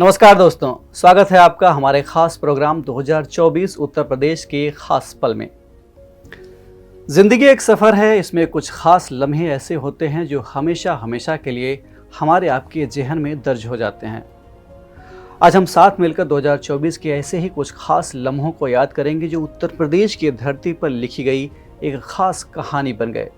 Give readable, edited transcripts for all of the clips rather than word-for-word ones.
नमस्कार दोस्तों, स्वागत है आपका हमारे खास प्रोग्राम 2024 उत्तर प्रदेश के खास पल में। जिंदगी एक सफ़र है, इसमें कुछ खास लम्हे ऐसे होते हैं जो हमेशा हमेशा के लिए हमारे आपके जहन में दर्ज हो जाते हैं। आज हम साथ मिलकर 2024 के ऐसे ही कुछ खास लम्हों को याद करेंगे जो उत्तर प्रदेश की धरती पर लिखी गई एक खास कहानी बन गए।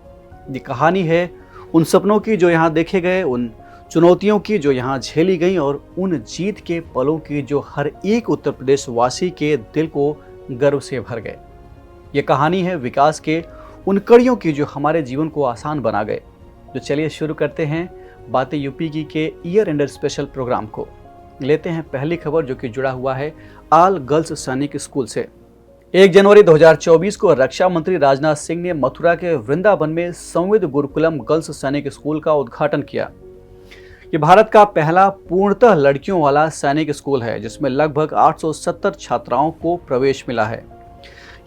ये कहानी है उन सपनों की जो यहाँ देखे गए, उन चुनौतियों की जो यहाँ झेली गई और उन जीत के पलों की जो हर एक उत्तर प्रदेश वासी के दिल को गर्व से भर गए। ये कहानी है विकास के उन कड़ियों की जो हमारे जीवन को आसान बना गए। तो चलिए शुरू करते हैं बातें यूपी की के ईयर एंडर स्पेशल प्रोग्राम को। लेते हैं पहली खबर जो कि जुड़ा हुआ है आल गर्ल्स सैनिक स्कूल से। 1 जनवरी 2024 को रक्षा मंत्री राजनाथ सिंह ने मथुरा के वृंदावन में संविद गुरुकुलम गर्ल्स सैनिक स्कूल का उद्घाटन किया। ये भारत का पहला पूर्णतः लड़कियों वाला सैनिक स्कूल है जिसमें लगभग 870 छात्राओं को प्रवेश मिला है।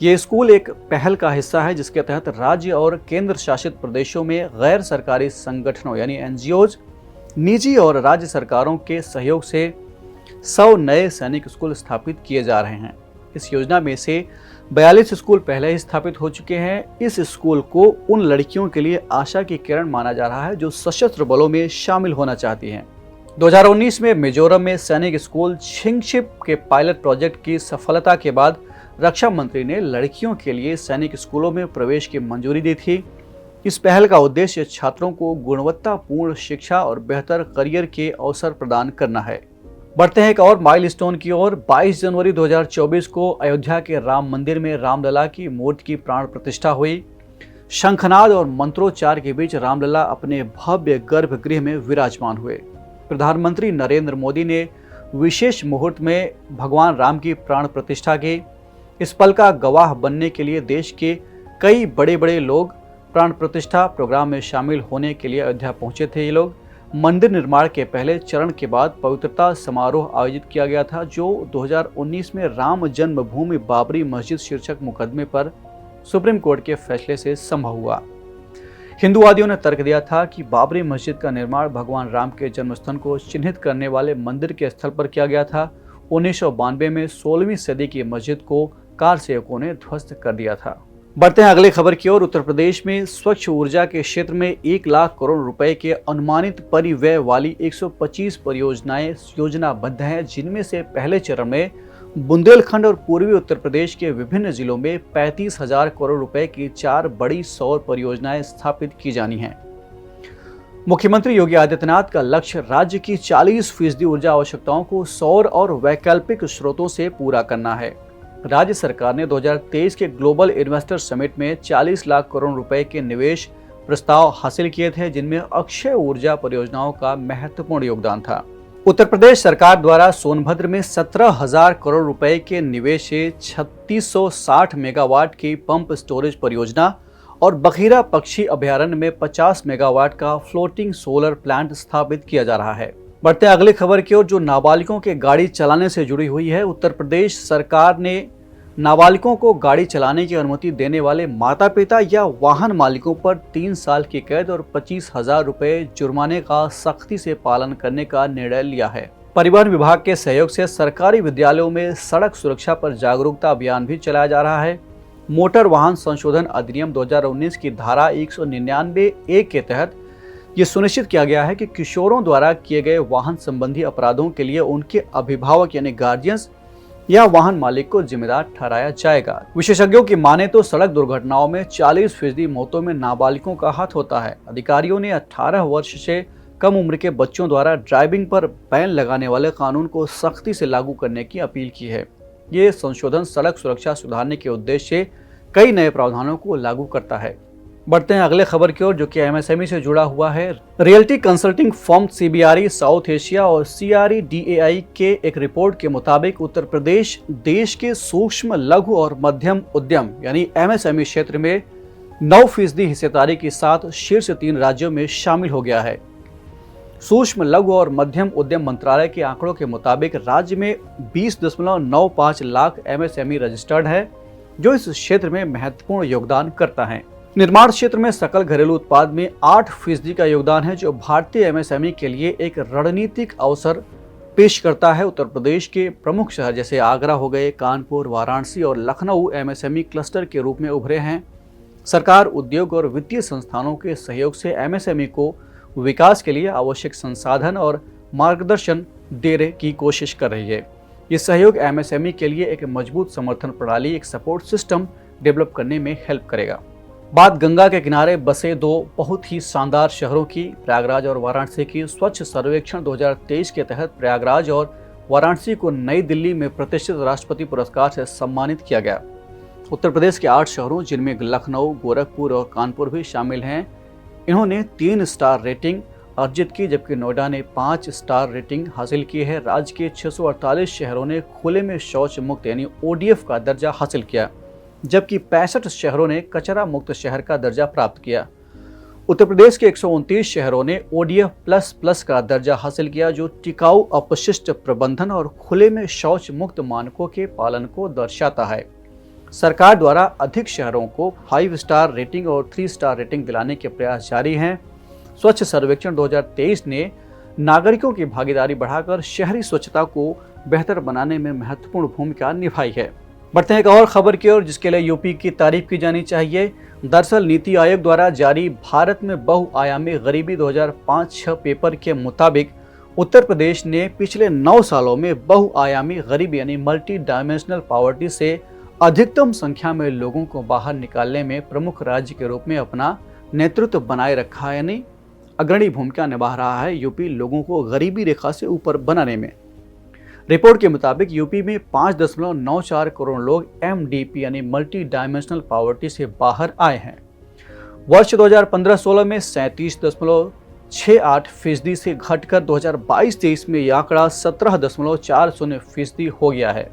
ये स्कूल एक पहल का हिस्सा है जिसके तहत राज्य और केंद्र शासित प्रदेशों में गैर सरकारी संगठनों यानी एनजीओज, निजी और राज्य सरकारों के सहयोग से 100 नए सैनिक स्कूल स्थापित किए जा रहे हैं। इस योजना में से 42 स्कूल पहले ही स्थापित हो चुके हैं। इस स्कूल को उन लड़कियों के लिए आशा की किरण माना जा रहा है जो सशस्त्र बलों में शामिल होना चाहती हैं। 2019 में मिजोरम में सैनिक स्कूल छिंगशिप के पायलट प्रोजेक्ट की सफलता के बाद रक्षा मंत्री ने लड़कियों के लिए सैनिक स्कूलों में प्रवेश की मंजूरी दी थी। इस पहल का उद्देश्य छात्रों को गुणवत्तापूर्ण शिक्षा और बेहतर करियर के अवसर प्रदान करना है। बढ़ते हैं एक और माइलस्टोन की ओर। 22 जनवरी 2024 को अयोध्या के राम मंदिर में रामलला की मूर्ति की प्राण प्रतिष्ठा हुई। शंखनाद और मंत्रोच्चार के बीच रामलला अपने भव्य गर्भगृह में विराजमान हुए। प्रधानमंत्री नरेंद्र मोदी ने विशेष मुहूर्त में भगवान राम की प्राण प्रतिष्ठा की। इस पल का गवाह बनने के लिए देश के कई बड़े बड़े लोग प्राण प्रतिष्ठा प्रोग्राम में शामिल होने के लिए अयोध्या पहुंचे थे। ये लोग मंदिर निर्माण के पहले चरण के बाद पवित्रता समारोह आयोजित किया गया था जो 2019 में राम जन्मभूमि बाबरी मस्जिद शीर्षक मुकदमे पर सुप्रीम कोर्ट के फैसले से संभव हुआ। हिंदूवादियों ने तर्क दिया था कि बाबरी मस्जिद का निर्माण भगवान राम के जन्मस्थान को चिन्हित करने वाले मंदिर के स्थल पर किया गया था। 1992 में 16वीं सदी की मस्जिद को कार सेवकों ने ध्वस्त कर दिया था। बढ़ते हैं अगली खबर की ओर। उत्तर प्रदेश में स्वच्छ ऊर्जा के क्षेत्र में 1 लाख करोड़ रुपए के अनुमानित परिव्यय वाली 125 परियोजनाएं योजनाबद्ध हैं, जिनमें से पहले चरण में बुंदेलखंड और पूर्वी उत्तर प्रदेश के विभिन्न जिलों में 35,000 करोड़ रुपए की 4 बड़ी सौर परियोजनाएं स्थापित की जानी हैं। मुख्यमंत्री योगी आदित्यनाथ का लक्ष्य राज्य की 40% ऊर्जा आवश्यकताओं को सौर और वैकल्पिक स्रोतों से पूरा करना है। राज्य सरकार ने 2023 के ग्लोबल इन्वेस्टर समिट में 40 लाख करोड़ रुपए के निवेश प्रस्ताव हासिल किए थे, जिनमें अक्षय ऊर्जा परियोजनाओं का महत्वपूर्ण योगदान था। उत्तर प्रदेश सरकार द्वारा सोनभद्र में 17,000 करोड़ रुपए के निवेश से 3660 मेगावाट की पंप स्टोरेज परियोजना और बखीरा पक्षी अभयारण्य में 50 मेगावाट का फ्लोटिंग सोलर प्लांट स्थापित किया जा रहा है। बढ़ते अगली खबर की ओर जो नाबालिगों के गाड़ी चलाने से जुड़ी हुई है। उत्तर प्रदेश सरकार ने नाबालिगों को गाड़ी चलाने की अनुमति देने वाले माता पिता या वाहन मालिकों पर 3 साल की कैद और 25,000 रुपए जुर्माने का सख्ती से पालन करने का निर्णय लिया है। परिवहन विभाग के सहयोग से सरकारी विद्यालयों में सड़क सुरक्षा पर जागरूकता अभियान भी चलाया जा रहा है। मोटर वाहन संशोधन अधिनियम 2019 की धारा 199(a) के तहत ये सुनिश्चित किया गया है कि किशोरों द्वारा किए गए वाहन संबंधी अपराधों के लिए उनके अभिभावक यानी गार्जियंस या वाहन मालिक को जिम्मेदार ठहराया जाएगा। विशेषज्ञों की माने तो सड़क दुर्घटनाओं में 40% मौतों में नाबालिगों का हाथ होता है। अधिकारियों ने 18 वर्ष से कम उम्र के बच्चों द्वारा ड्राइविंग पर बैन लगाने वाले कानून को सख्ती से लागू करने की अपील की है। ये संशोधन सड़क सुरक्षा सुधारने के उद्देश्य से कई नए प्रावधानों को लागू करता है। बढ़ते हैं अगले खबर की ओर जो कि एमएसएमई से जुड़ा हुआ है। Realty consulting firm CBRE south Asia और सीआरईडीएआई के एक रिपोर्ट के मुताबिक उत्तर प्रदेश देश के सूक्ष्म लघु और मध्यम उद्यम यानी एमएसएमई क्षेत्र में 9% हिस्सेदारी के साथ शीर्ष 3 राज्यों में शामिल हो गया है। सूक्ष्म लघु और मध्यम उद्यम मंत्रालय के आंकड़ों के मुताबिक राज्य में 20.95 लाख एमएसएमई रजिस्टर्ड है जो इस क्षेत्र में महत्वपूर्ण योगदान करता है। निर्माण क्षेत्र में सकल घरेलू उत्पाद में 8% का योगदान है जो भारतीय एमएसएमई के लिए एक रणनीतिक अवसर पेश करता है। उत्तर प्रदेश के प्रमुख शहर जैसे आगरा हो गए, कानपुर, वाराणसी और लखनऊ एमएसएमई क्लस्टर के रूप में उभरे हैं। सरकार, उद्योग और वित्तीय संस्थानों के सहयोग से एमएसएमई को विकास के लिए आवश्यक संसाधन और मार्गदर्शन देने की कोशिश कर रही है। ये सहयोग एमएसएमई के लिए एक मजबूत समर्थन प्रणाली, एक सपोर्ट सिस्टम डेवलप करने में हेल्प करेगा। बात गंगा के किनारे बसे दो बहुत ही शानदार शहरों की, प्रयागराज और वाराणसी की। स्वच्छ सर्वेक्षण 2023 के तहत प्रयागराज और वाराणसी को नई दिल्ली में प्रतिष्ठित राष्ट्रपति पुरस्कार से सम्मानित किया गया। उत्तर प्रदेश के 8 शहरों, जिनमें लखनऊ, गोरखपुर और कानपुर भी शामिल हैं, इन्होंने 3 स्टार रेटिंग अर्जित की, जबकि नोएडा ने 5 स्टार रेटिंग हासिल की है। राज्य के 648 शहरों ने खुले में शौच मुक्त यानी ओडीएफ का दर्जा हासिल किया, जबकि 65 शहरों ने कचरा मुक्त शहर का दर्जा प्राप्त किया। उत्तर प्रदेश के 129 शहरों ने ODF++ का दर्जा हासिल किया, जो टिकाऊ अपशिष्ट प्रबंधन और खुले में शौच मुक्त मानकों के पालन को दर्शाता है। सरकार द्वारा अधिक शहरों को 5 स्टार रेटिंग और 3 स्टार रेटिंग दिलाने के प्रयास जारी हैं। स्वच्छ सर्वेक्षण 2023 ने नागरिकों की भागीदारी बढ़ाकर शहरी स्वच्छता को बेहतर बनाने में महत्वपूर्ण भूमिका निभाई है। बढ़ते हैं एक और खबर की ओर, जिसके लिए यूपी की तारीफ की जानी चाहिए। दरअसल नीति आयोग द्वारा जारी भारत में बहुआयामी गरीबी 2005-06 पेपर के मुताबिक उत्तर प्रदेश ने पिछले 9 सालों में बहुआयामी गरीबी यानी मल्टी डायमेंशनल पॉवर्टी से अधिकतम संख्या में लोगों को बाहर निकालने में प्रमुख राज्य के रूप में अपना नेतृत्व बनाए रखा है, यानी अग्रणी भूमिका निभा रहा है यूपी लोगों को गरीबी रेखा से ऊपर बनाने में। रिपोर्ट के मुताबिक यूपी में 5.94 करोड़ लोग MDP यानी मल्टी डायमेंशनल पॉवर्टी से बाहर आए हैं। वर्ष 2015-16 में 37.68% से घटकर 2022-23 में यह आंकड़ा 17.40% हो गया है।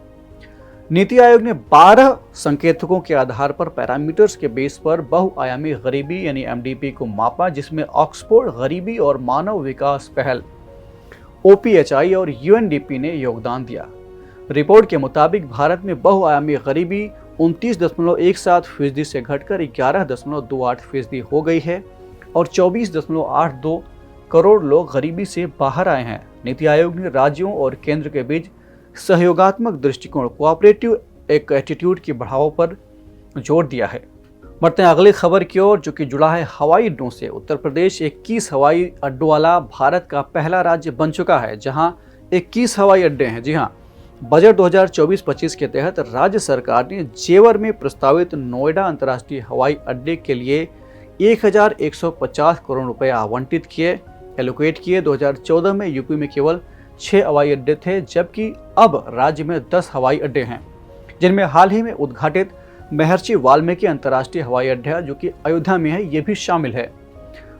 नीति आयोग ने 12 संकेतकों के आधार पर पैरामीटर्स के बेस पर बहुआयामी गरीबी यानी MDP को मापा, जिसमें ऑक्सफोर्ड गरीबी और मानव विकास पहल OPHI और UNDP ने योगदान दिया। रिपोर्ट के मुताबिक भारत में बहुआयामी गरीबी 29.17% से घटकर 11.28% हो गई है और 24.82 करोड़ लोग गरीबी से बाहर आए हैं। नीति आयोग ने राज्यों और केंद्र के बीच सहयोगात्मक दृष्टिकोण कोऑपरेटिव एक एटीट्यूड की बढ़ावा पर जोर दिया है। बढ़ते हैं अगली खबर की ओर, जो कि जुड़ा है हवाई अड्डों से। उत्तर प्रदेश 21 हवाई अड्डों वाला भारत का पहला राज्य बन चुका है, जहां 21 हवाई अड्डे हैं। जी हां, बजट 2024-25 के तहत राज्य सरकार ने जेवर में प्रस्तावित नोएडा अंतर्राष्ट्रीय हवाई अड्डे के लिए 1150 करोड़ रुपए आवंटित किए, एलोकेट किए। 2014 में यूपी में केवल 6 हवाई अड्डे थे, जबकि अब राज्य में 10 हवाई अड्डे हैं, जिनमें हाल ही में उद्घाटित महर्षि वाल्मीकि अंतर्राष्ट्रीय हवाई अड्डा, जो कि अयोध्या में है, ये भी शामिल है।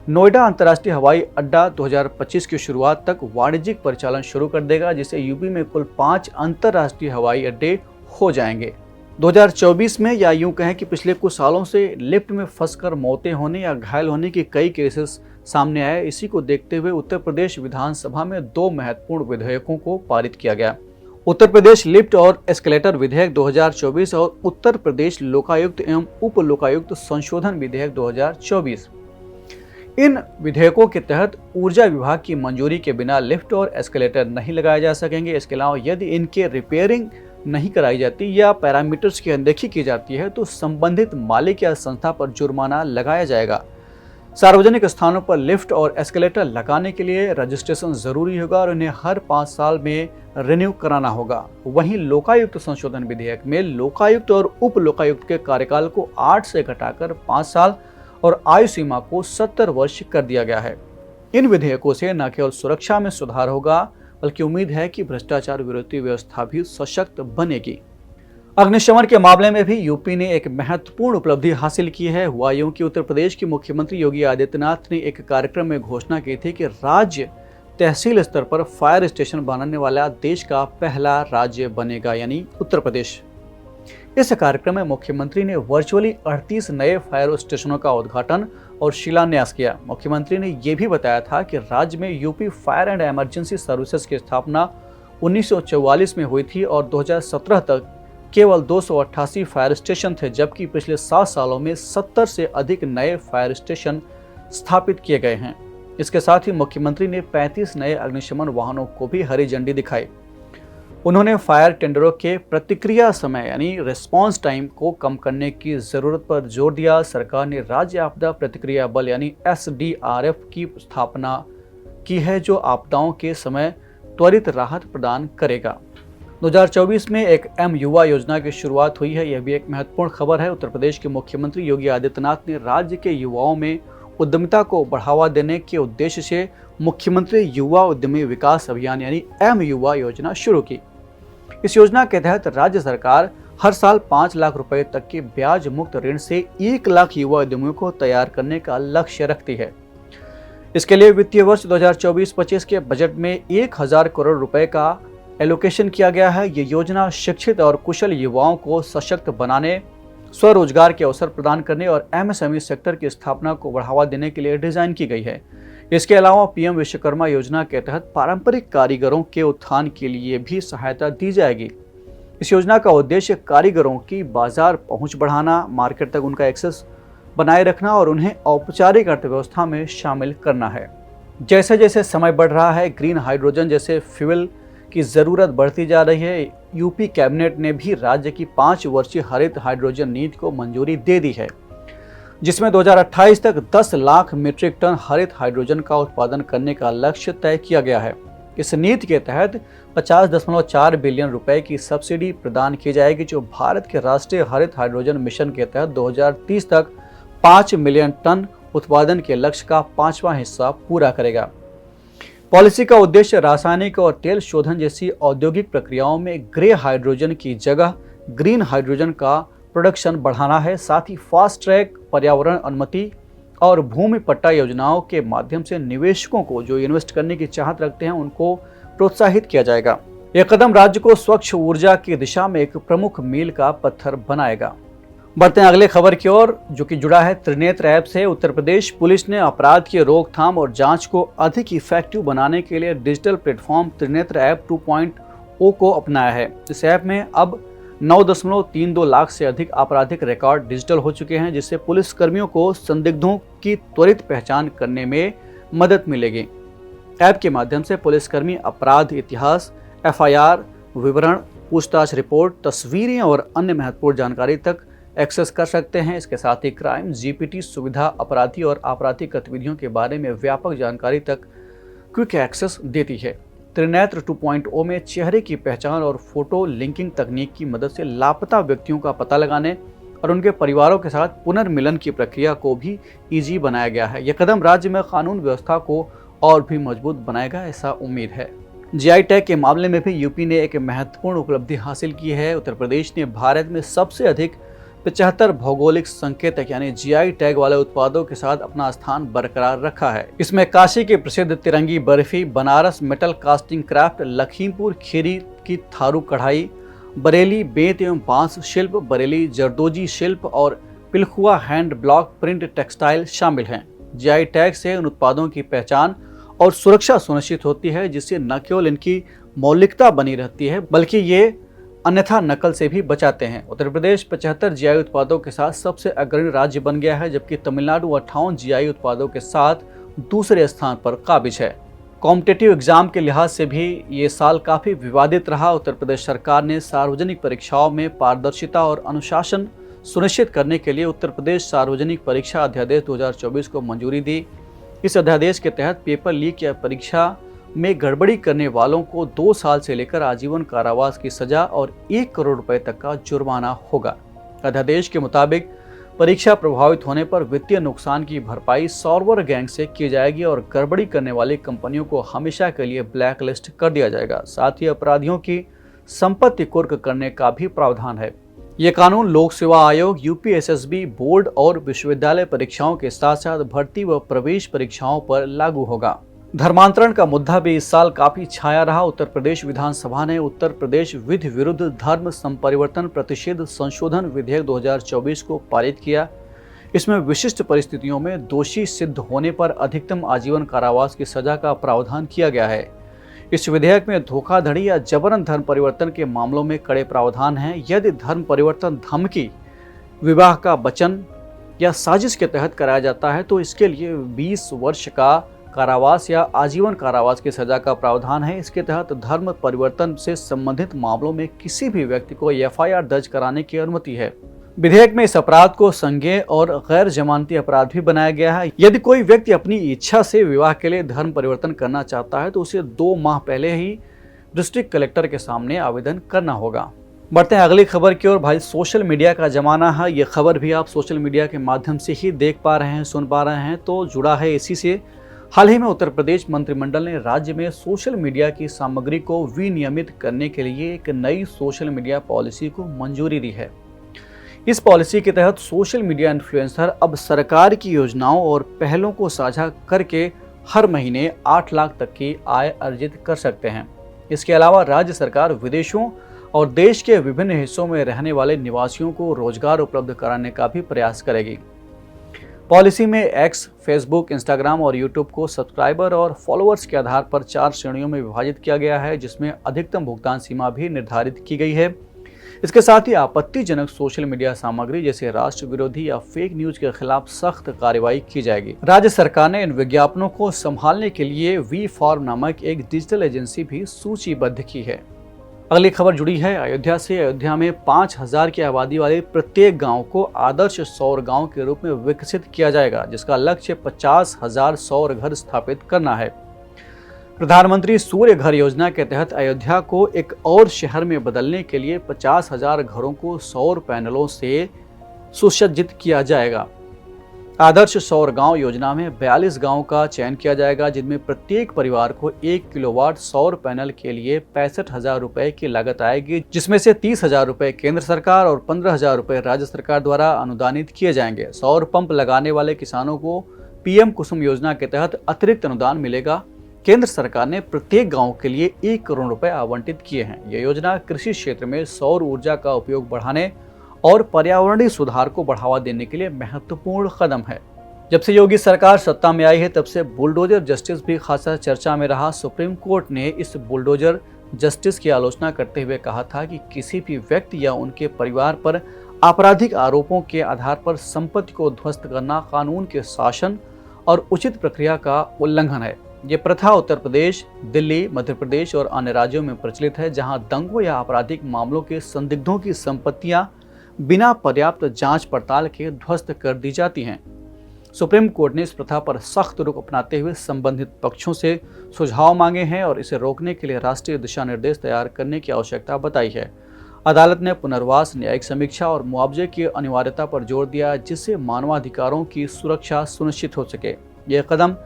नोएडा अंतर्राष्ट्रीय हवाई अड्डा 2025 की शुरुआत तक वाणिज्यिक परिचालन शुरू कर देगा, जिससे यूपी में कुल 5 अंतर्राष्ट्रीय हवाई अड्डे हो जाएंगे। 2024 में, या यूं कहें कि पिछले कुछ सालों से लिफ्ट में फंसकर मौतें होने या घायल होने के कई केसेस सामने आए। इसी को देखते हुए उत्तर प्रदेश विधानसभा में 2 महत्वपूर्ण विधेयकों को पारित किया गया। उत्तर प्रदेश लिफ्ट और एस्केलेटर विधेयक 2024 और उत्तर प्रदेश लोकायुक्त एवं उप लोकायुक्त संशोधन विधेयक 2024। इन विधेयकों के तहत ऊर्जा विभाग की मंजूरी के बिना लिफ्ट और एस्केलेटर नहीं लगाए जा सकेंगे। इसके अलावा यदि इनके रिपेयरिंग नहीं कराई जाती या पैरामीटर्स की अनदेखी की जाती है तो संबंधित मालिक या संस्था पर जुर्माना लगाया जाएगा। सार्वजनिक स्थानों पर लिफ्ट और एस्केलेटर लगाने के लिए रजिस्ट्रेशन जरूरी होगा और इन्हें हर 5 साल में रिन्यू कराना होगा। वहीं लोकायुक्त संशोधन विधेयक में लोकायुक्त और उप लोकायुक्त के कार्यकाल को 8 से घटाकर 5 साल और आयु सीमा को 70 वर्ष कर दिया गया है। इन विधेयकों से न केवल सुरक्षा में सुधार होगा, बल्कि उम्मीद है कि भ्रष्टाचार विरोधी व्यवस्था भी सशक्त बनेगी। अग्निशमन के मामले में भी यूपी ने एक महत्वपूर्ण उपलब्धि हासिल की है। हुआ यूं कि उत्तर प्रदेश के मुख्यमंत्री योगी आदित्यनाथ ने एक कार्यक्रम में घोषणा की थी कि राज्य तहसील स्तर पर फायर स्टेशन बनाने वाला देश का पहला राज्य बनेगा, यानी उत्तर प्रदेश। इस कार्यक्रम में मुख्यमंत्री ने वर्चुअली 38 नए फायर स्टेशनों का उद्घाटन और शिलान्यास किया। मुख्यमंत्री ने यह भी बताया था कि राज्य में UP fire and emergency services की स्थापना 1944 में हुई थी और 2017 तक केवल 288 फायर स्टेशन थे, जबकि पिछले 7 सालों में 70 से अधिक नए फायर स्टेशन स्थापित किए गए हैं। इसके साथ ही मुख्यमंत्री ने 35 नए अग्निशमन वाहनों को भी हरी झंडी दिखाई। उन्होंने फायर टेंडरों के प्रतिक्रिया समय यानी रिस्पांस टाइम को कम करने की जरूरत पर जोर दिया। सरकार ने राज्य आपदा प्रतिक्रिया बल यानी SDRF की स्थापना की है, जो आपदाओं के समय त्वरित राहत प्रदान करेगा। 2024 में एक युवा योजना की शुरुआत हुई है, यह भी एक महत्वपूर्ण खबर है। उत्तर प्रदेश के मुख्यमंत्री योगी आदित्यनाथ ने राज्य के युवाओं में उद्यमिता को बढ़ावा देने के उद्देश्य से मुख्यमंत्री युवा उद्यमी विकास अभियान यानी युवा योजना शुरू की। इस योजना के तहत राज्य सरकार हर साल 5 लाख रुपए तक के ब्याज मुक्त ऋण से 1 लाख युवा उद्यमियों को तैयार करने का लक्ष्य रखती है। इसके लिए वित्तीय वर्ष 2024-25 के बजट में 1000 करोड़ रुपए का एलोकेशन किया गया है। ये योजना शिक्षित और कुशल युवाओं को सशक्त बनाने, स्वरोजगार के अवसर प्रदान करने और MSME सेक्टर की स्थापना को बढ़ावा देने के लिए डिजाइन की गई है। इसके अलावा PM विश्वकर्मा योजना के तहत पारंपरिक कारीगरों के उत्थान के लिए भी सहायता दी जाएगी। इस योजना का उद्देश्य कारीगरों की बाजार पहुंच बढ़ाना, मार्केट तक उनका एक्सेस बनाए रखना और उन्हें औपचारिक अर्थव्यवस्था में शामिल करना है। जैसे जैसे समय बढ़ रहा है, ग्रीन हाइड्रोजन जैसे फ्यूल की जरूरत बढ़ती जा रही है। यूपी कैबिनेट ने भी राज्य की 5 वर्षीय हरित हाइड्रोजन नीति को मंजूरी दे दी है, जिसमें 2028 तक 10 लाख मीट्रिक टन हरित हाइड्रोजन का उत्पादन करने का लक्ष्य तय किया गया है। इस नीति के तहत 50.4 बिलियन रुपए की सब्सिडी प्रदान की जाएगी, जो भारत के राष्ट्रीय हरित हाइड्रोजन मिशन के तहत 2030 तक 5 मिलियन टन उत्पादन के लक्ष्य का 5वां हिस्सा पूरा करेगा। पॉलिसी का उद्देश्य रासायनिक और तेल शोधन जैसी औद्योगिक प्रक्रियाओं में ग्रे हाइड्रोजन की जगह ग्रीन हाइड्रोजन का प्रोडक्शन बढ़ाना है। साथ ही फास्ट ट्रैक पर्यावरण अनुमति और भूमि पट्टा योजनाओं के माध्यम से निवेशकों को जो इन्वेस्ट करने की चाहत रखते हैं उनको प्रोत्साहित किया जाएगा। यह कदम राज्य को स्वच्छ ऊर्जा की दिशा में एक प्रमुख मील का पत्थर बनाएगा। बढ़ते हैं अगले खबर की ओर, जो कि जुड़ा है त्रिनेत्र ऐप से। उत्तर प्रदेश पुलिस ने अपराध की रोकथाम और जांच को अधिक इफेक्टिव बनाने के लिए डिजिटल प्लेटफॉर्म त्रिनेत्र ऐप 2.0 को अपनाया है। इस ऐप में अब 9.32 लाख से अधिक आपराधिक रिकॉर्ड डिजिटल हो चुके हैं, जिससे पुलिस कर्मियों को संदिग्धों की त्वरित पहचान करने में मदद मिलेगी। ऐप के माध्यम से पुलिसकर्मी अपराध इतिहास, FIR विवरण, पूछताछ रिपोर्ट, तस्वीरें और अन्य महत्वपूर्ण जानकारी तक एक्सेस कर सकते हैं। इसके साथ ही क्राइम GPT सुविधा अपराधी और आपराधिक गतिविधियों के बारे में व्यापक जानकारी तक क्विक एक्सेस देती है। त्रिनेत्र 2.0 में चेहरे की पहचान और फोटो लिंकिंग तकनीक की मदद से लापता व्यक्तियों का पता लगाने और उनके परिवारों के साथ पुनर्मिलन की प्रक्रिया को भी ईजी बनाया गया है। यह कदम राज्य में कानून व्यवस्था को और भी मजबूत बनाएगा, ऐसा उम्मीद है। GI टैग के मामले में भी यूपी ने एक महत्वपूर्ण उपलब्धि हासिल की है। उत्तर प्रदेश ने भारत में सबसे अधिक 75 भौगोलिक संकेतक यानी GI टैग वाले उत्पादों के साथ अपना स्थान बरकरार रखा है। इसमें काशी की प्रसिद्ध तिरंगी barfi, Banaras metal casting craft, Lakhimpur Kheri की थारू कढ़ाई, बरेली बेंत एवं बांस शिल्प, बरेली जरदोजी शिल्प और Pilkhuwa hand block print textile शामिल हैं। GI टैग से उन उत्पादों की पहचान और सुरक्षा सुनिश्चित होती है, जिससे न केवल इनकी मौलिकता बनी रहती है बल्कि ये अन्यथा नकल से भी बचाते हैं। उत्तर प्रदेश 75 GI उत्पादों के साथ सबसे अग्रणी राज्य बन गया है, जबकि तमिलनाडु 58 GI उत्पादों के साथ दूसरे स्थान पर काबिज है। कॉम्पिटिटिव एग्जाम के लिहाज से भी ये साल काफी विवादित रहा। उत्तर प्रदेश सरकार ने सार्वजनिक परीक्षाओं में पारदर्शिता और अनुशासन सुनिश्चित करने के लिए उत्तर प्रदेश सार्वजनिक परीक्षा अध्यादेश 2024 को मंजूरी दी। इस अध्यादेश के तहत पेपर लीक या परीक्षा में गड़बड़ी करने वालों को 2 साल से लेकर आजीवन कारावास की सजा और 1 करोड़ रुपए तक का जुर्माना होगा। अध्यादेश के मुताबिक परीक्षा प्रभावित होने पर वित्तीय नुकसान की भरपाई सर्वर गैंग से की जाएगी और गड़बड़ी करने वाली कंपनियों को हमेशा के लिए ब्लैक लिस्ट कर दिया जाएगा। साथ ही अपराधियों की संपत्ति कुर्क करने का भी प्रावधान है। ये कानून लोक सेवा आयोग, UPSSB बोर्ड और विश्वविद्यालय परीक्षाओं के साथ साथ भर्ती व प्रवेश परीक्षाओं पर लागू होगा। धर्मांतरण का मुद्दा भी इस साल काफी छाया रहा। उत्तर प्रदेश विधानसभा ने उत्तर प्रदेश विधि विरुद्ध धर्म संपरिवर्तन प्रतिषेध संशोधन विधेयक 2024 को पारित किया। इसमें विशिष्ट परिस्थितियों में दोषी सिद्ध होने पर अधिकतम आजीवन कारावास की सजा का प्रावधान किया गया है। इस विधेयक में धोखाधड़ी या जबरन धर्म परिवर्तन के मामलों में कड़े प्रावधान हैं। यदि धर्म परिवर्तन धमकी, विवाह का वचन या साजिश के तहत कराया जाता है तो इसके लिए 20 वर्ष का कारावास या आजीवन कारावास की सजा का प्रावधान है। इसके तहत धर्म परिवर्तन से संबंधित मामलों में किसी भी व्यक्ति को एफआईआर दर्ज कराने की अनुमति है। विधेयक में इस अपराध को संज्ञेय और गैर जमानती अपराध भी बनाया गया है। यदि कोई व्यक्ति अपनी इच्छा से विवाह के लिए धर्म परिवर्तन करना चाहता है तो उसे 2 माह पहले ही डिस्ट्रिक्ट कलेक्टर के सामने आवेदन करना होगा। बढ़ते हैं अगली खबर की ओर। भाई, सोशल मीडिया का जमाना है। ये खबर भी आप सोशल मीडिया के माध्यम से ही देख पा रहे हैं, सुन पा रहे हैं, तो जुड़ा है इसी से। हाल ही में उत्तर प्रदेश मंत्रिमंडल ने राज्य में सोशल मीडिया की सामग्री को विनियमित करने के लिए एक नई सोशल मीडिया पॉलिसी को मंजूरी दी है। इस पॉलिसी के तहत सोशल मीडिया इन्फ्लुएंसर अब सरकार की योजनाओं और पहलों को साझा करके हर महीने 8 लाख तक की आय अर्जित कर सकते हैं। इसके अलावा राज्य सरकार विदेशों और देश के विभिन्न हिस्सों में रहने वाले निवासियों को रोजगार उपलब्ध कराने का भी प्रयास करेगी। पॉलिसी में एक्स, फेसबुक, इंस्टाग्राम और यूट्यूब को सब्सक्राइबर और फॉलोअर्स के आधार पर 4 श्रेणियों में विभाजित किया गया है, जिसमें अधिकतम भुगतान सीमा भी निर्धारित की गई है। इसके साथ ही आपत्तिजनक सोशल मीडिया सामग्री जैसे राष्ट्र विरोधी या फेक न्यूज के खिलाफ सख्त कार्रवाई की जाएगी। राज्य सरकार ने इन विज्ञापनों को संभालने के लिए वी फॉर्म नामक एक डिजिटल एजेंसी भी सूचीबद्ध की है। अगली खबर जुड़ी है अयोध्या से। अयोध्या में 5000 की आबादी वाले प्रत्येक गांव को आदर्श सौर गांव के रूप में विकसित किया जाएगा, जिसका लक्ष्य 50,000 सौर घर स्थापित करना है। प्रधानमंत्री सूर्य घर योजना के तहत अयोध्या को एक और शहर में बदलने के लिए 50,000 घरों को सौर पैनलों से सुसज्जित किया जाएगा। आदर्श सौर गांव योजना में 42 गांवों का चयन किया जाएगा, जिनमें प्रत्येक परिवार को 1 किलोवाट सौर पैनल के लिए 65,000 रुपए की लागत आएगी, जिसमें से 30,000 रुपए केंद्र सरकार और 15,000 रुपए राज्य सरकार द्वारा अनुदानित किए जाएंगे। सौर पंप लगाने वाले किसानों को पीएम कुसुम योजना के तहत अतिरिक्त अनुदान मिलेगा। केंद्र सरकार ने प्रत्येक गांव के लिए 1 करोड़ रुपए आवंटित किए हैं। यह योजना कृषि क्षेत्र में सौर ऊर्जा का उपयोग बढ़ाने और पर्यावरणीय सुधार को बढ़ावा देने के लिए महत्वपूर्ण कदम है। जब से योगी सरकार सत्ता में आई है तब से बुलडोजर जस्टिस भी खासा चर्चा में रहा। सुप्रीम कोर्ट ने इस बुलडोजर जस्टिस की आलोचना करते हुए कहा था कि किसी भी व्यक्ति या उनके परिवार पर आपराधिक आरोपों के आधार पर संपत्ति को ध्वस्त करना कानून के शासन और उचित प्रक्रिया का उल्लंघन है। ये प्रथा उत्तर प्रदेश, दिल्ली, मध्य प्रदेश और अन्य राज्यों में प्रचलित है, जहां दंगों या आपराधिक मामलों के संदिग्धों की संपत्तियां बिना पर्याप्त जांच पड़ताल के ध्वस्त कर दी जाती हैं। सुप्रीम कोर्ट ने इस प्रथा पर सख्त रुख अपनाते हुए संबंधित पक्षों से सुझाव मांगे हैं और इसे रोकने के लिए राष्ट्रीय दिशा निर्देश तैयार करने की आवश्यकता बताई है। अदालत ने पुनर्वास, न्यायिक समीक्षा और मुआवजे की अनिवार्यता पर जोर दिया, जिससे मानवाधिकारों की सुरक्षा सुनिश्चित हो सके। यह कदम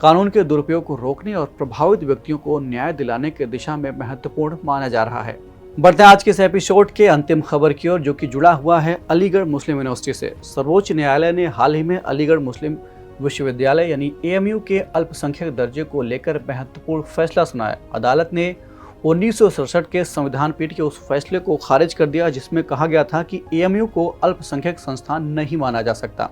कानून के दुरुपयोग को रोकने और प्रभावित व्यक्तियों को न्याय दिलाने की दिशा में महत्वपूर्ण माना जा रहा है। बढ़ते हैं आज के इस एपिसोड के अंतिम खबर की ओर, जो कि जुड़ा हुआ है अलीगढ़ मुस्लिम यूनिवर्सिटी से। सर्वोच्च न्यायालय ने हाल ही में अलीगढ़ मुस्लिम विश्वविद्यालय यानी एएमयू के अल्पसंख्यक दर्जे को लेकर महत्वपूर्ण फैसला सुनाया। अदालत ने 1967 के संविधान पीठ के उस फैसले को खारिज कर दिया, जिसमें कहा गया था कि एएमयू को अल्पसंख्यक संस्थान नहीं माना जा सकता।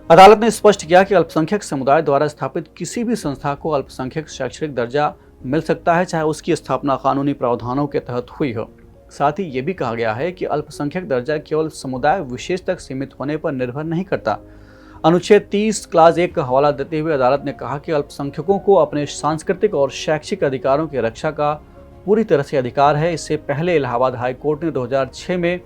अदालत ने स्पष्ट किया कि अल्पसंख्यक समुदाय द्वारा स्थापित किसी भी संस्था को अल्पसंख्यक शैक्षणिक दर्जा मिल सकता है, चाहे उसकी स्थापना कानूनी प्रावधानों के तहत हुई हो। साथ ही ये भी कहा गया है कि अल्पसंख्यक दर्जा केवल समुदाय विशेष तक सीमित होने पर निर्भर नहीं करता। अनुच्छेद 30 क्लास 1 का हवाला देते हुए अदालत ने कहा कि अल्पसंख्यकों को अपने सांस्कृतिक और शैक्षिक अधिकारों की रक्षा का पूरी तरह से अधिकार है। इससे पहले इलाहाबाद हाई कोर्ट ने 2006 में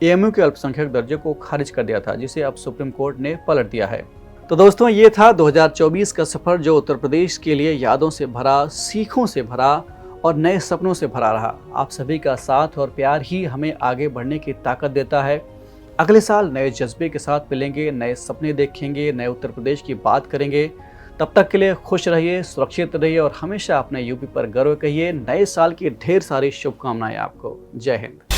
एएमयू के अल्पसंख्यक दर्जे को खारिज कर दिया था, जिसे अब सुप्रीम कोर्ट ने पलट दिया है। तो दोस्तों, ये था 2024 का सफर, जो उत्तर प्रदेश के लिए यादों से भरा, सीखों से भरा और नए सपनों से भरा रहा। आप सभी का साथ और प्यार ही हमें आगे बढ़ने की ताकत देता है। अगले साल नए जज्बे के साथ मिलेंगे, नए सपने देखेंगे, नए उत्तर प्रदेश की बात करेंगे। तब तक के लिए खुश रहिए, सुरक्षित रहिए और हमेशा अपने यूपी पर गर्व कहिए। नए साल की ढेर सारी शुभकामनाएं आपको। जय हिंद।